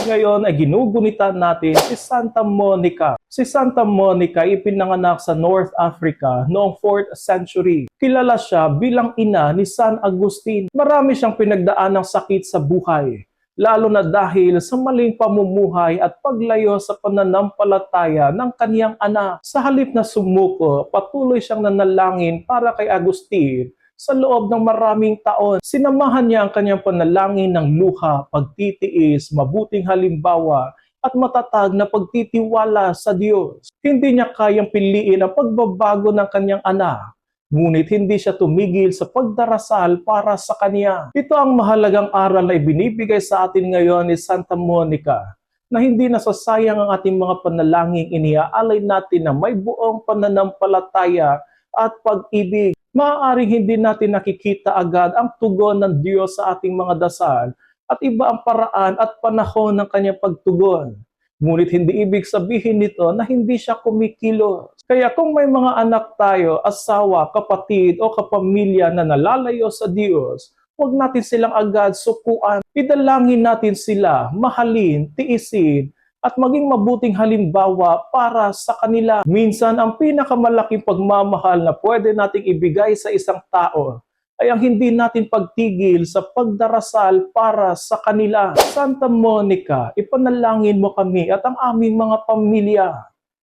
Ngayon ay ginugunita natin si Santa Monica. Si Santa Monica ay ipinanganak sa North Africa noong 4th century. Kilala siya bilang ina ni San Agustin. Marami siyang pinagdaan ng sakit sa buhay, lalo na dahil sa maling pamumuhay at paglayo sa pananampalataya ng kaniyang anak. Sa halip na sumuko, patuloy siyang nanalangin para kay Agustin. Sa loob ng maraming taon, sinamahan niya ang kanyang panalangin ng luha, pagtitiis, mabuting halimbawa, at matatag na pagtitiwala sa Diyos. Hindi niya kayang piliin ang pagbabago ng kanyang anak, ngunit hindi siya tumigil sa pagdarasal para sa kanya. Ito ang mahalagang aral na ibinibigay sa atin ngayon ni Santa Monica, na hindi nasasayang ang ating mga panalangin, iniaalay natin na may buong pananampalataya at pag-ibig. Maaaring hindi natin nakikita agad ang tugon ng Diyos sa ating mga dasal at iba ang paraan at panahon ng kanyang pagtugon. Ngunit hindi ibig sabihin nito na hindi siya kumikilos. Kaya kung may mga anak tayo, asawa, kapatid o kapamilya na nalalayo sa Diyos, huwag natin silang agad sukuan. Idalangin natin sila, mahalin, tiisin, at maging mabuting halimbawa para sa kanila. Minsan, ang pinakamalaking pagmamahal na pwede nating ibigay sa isang tao ay ang hindi natin pagtigil sa pagdarasal para sa kanila. Santa Monica, ipanalangin mo kami at ang aming mga pamilya.